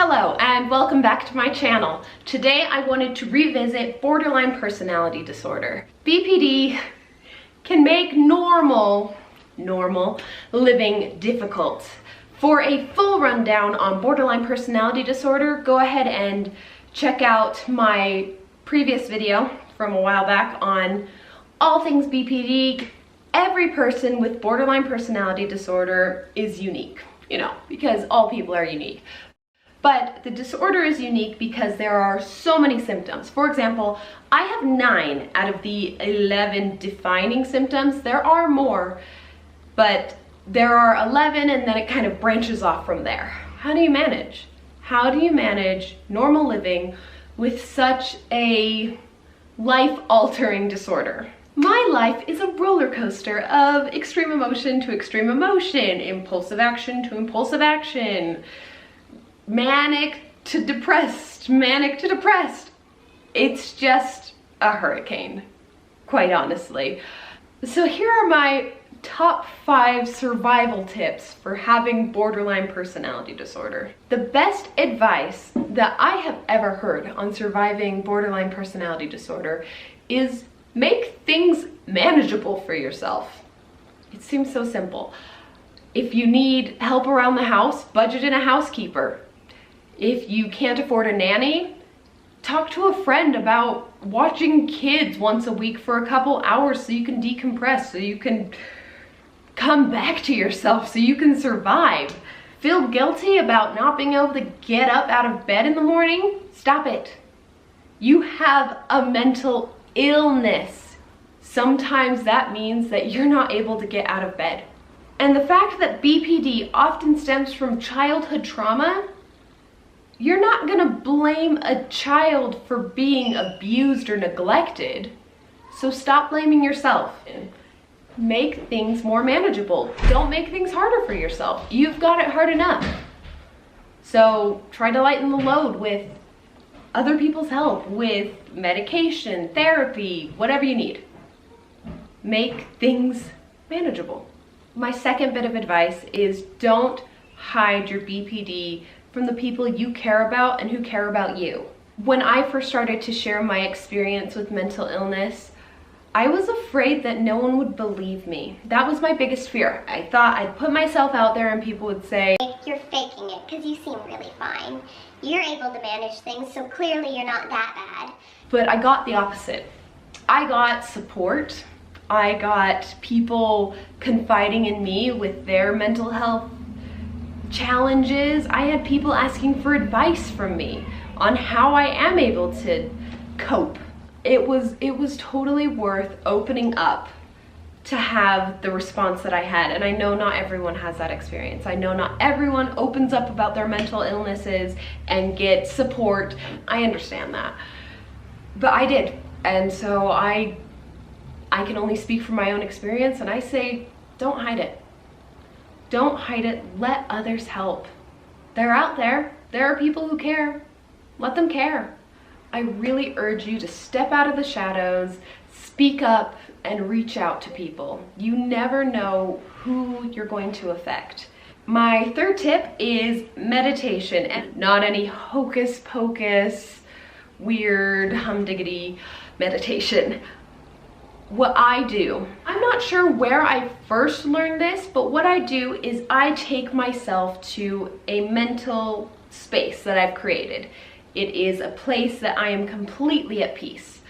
Hello and welcome back to my channel. Today I wanted to revisit borderline personality disorder. BPD can make normal living difficult. For a full rundown on borderline personality disorder, go ahead and check out my previous video from a while back on all things BPD. Every person with borderline personality disorder is unique, because all people are unique. But the disorder is unique because there are so many symptoms. For example, I have 9 out of the 11 defining symptoms. There are more, but there are 11 and then it kind of branches off from there. How do you manage? How do you manage normal living with such a life-altering disorder? My life is a roller coaster of extreme emotion to extreme emotion, impulsive action to impulsive action, manic to depressed, manic to depressed. It's just a hurricane, quite honestly. So here are my top 5 survival tips for having borderline personality disorder. The best advice that I have ever heard on surviving borderline personality disorder is make things manageable for yourself. It seems so simple. If you need help around the house, budget in a housekeeper. If you can't afford a nanny, talk to a friend about watching kids once a week for a couple hours so you can decompress, so you can come back to yourself, so you can survive. Feel guilty about not being able to get up out of bed in the morning? Stop it. You have a mental illness. Sometimes that means that you're not able to get out of bed. And the fact that BPD often stems from childhood trauma, you're not gonna blame a child for being abused or neglected, so stop blaming yourself. Make things more manageable. Don't make things harder for yourself. You've got it hard enough. So try to lighten the load with other people's help, with medication, therapy, whatever you need. Make things manageable. My second bit of advice is don't hide your BPD from the people you care about and who care about you. When I first started to share my experience with mental illness, I was afraid that no one would believe me. That was my biggest fear. I thought I'd put myself out there and people would say, "You're faking it because you seem really fine. You're able to manage things, so clearly you're not that bad." But I got the opposite. I got support. I got people confiding in me with their mental health challenges. I had people asking for advice from me on how I am able to cope. It was totally worth opening up to have the response that I had. And I know not everyone has that experience. I know not everyone opens up about their mental illnesses and gets support. I understand that. But I did. And so I can only speak from my own experience, and I say, don't hide it. Don't hide it. Let others help. They're out there. There are people who care. Let them care. I really urge you to step out of the shadows, speak up, and reach out to people. You never know who you're going to affect. My third tip is meditation, and not any hocus pocus, weird humdiggity meditation. What I do, I'm not sure where I first learned this, but what I do is I take myself to a mental space that I've created. It is a place that I am completely at peace.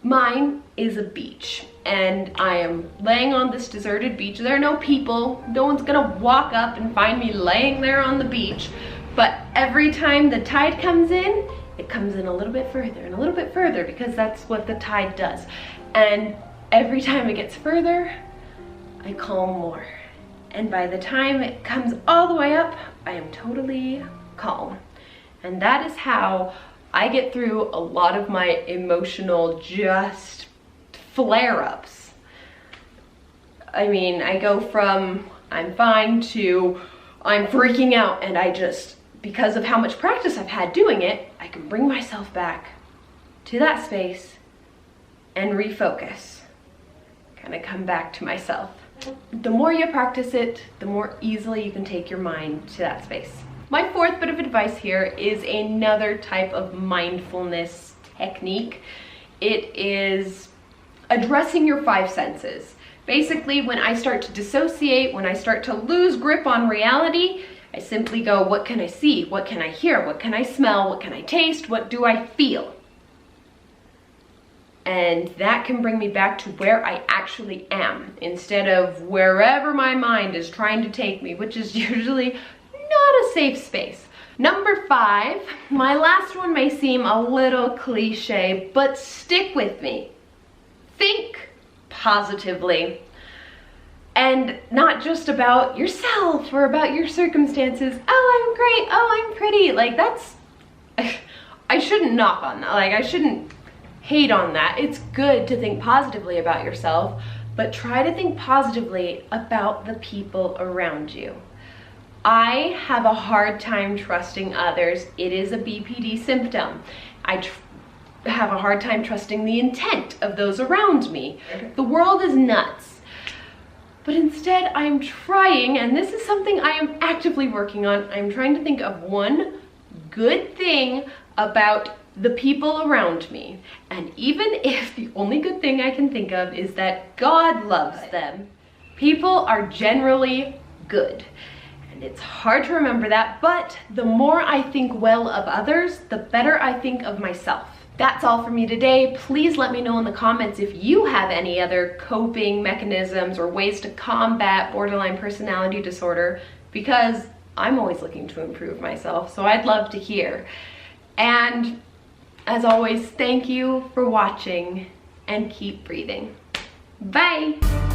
Mine is a beach, and I am laying on this deserted beach. There are no people. No one's gonna walk up and find me laying there on the beach. But every time the tide comes in, it comes in a little bit further and a little bit further, because that's what the tide does. And every time it gets further, I calm more. And by the time it comes all the way up, I am totally calm. And that is how I get through a lot of my emotional just flare-ups. I mean, I go from I'm fine to I'm freaking out, and I just, because of how much practice I've had doing it, I can bring myself back to that space and refocus. Kind of come back to myself. The more you practice it, the more easily you can take your mind to that space. My fourth bit of advice here is another type of mindfulness technique. It is addressing your five senses. Basically, when I start to dissociate, when I start to lose grip on reality, I simply go, what can I see? What can I hear? What can I smell? What can I taste? What do I feel? And that can bring me back to where I actually am, instead of wherever my mind is trying to take me, which is usually not a safe space. Number 5, my last one may seem a little cliche, but stick with me. Think positively. And not just about yourself or about your circumstances. Oh, I'm great. Oh, I'm pretty. Like, that's, I shouldn't knock on that. Like, I shouldn't hate on that. It's good to think positively about yourself, but try to think positively about the people around you. I have a hard time trusting others. It is a BPD symptom. I have a hard time trusting the intent of those around me. The world is nuts. But instead, I'm trying, and this is something I am actively working on, I'm trying to think of one good thing about the people around me. And even if the only good thing I can think of is that God loves them, people are generally good. And it's hard to remember that, but the more I think well of others, the better I think of myself. That's all for me today. Please let me know in the comments if you have any other coping mechanisms or ways to combat borderline personality disorder, because I'm always looking to improve myself, so I'd love to hear. And as always, thank you for watching, and keep breathing. Bye!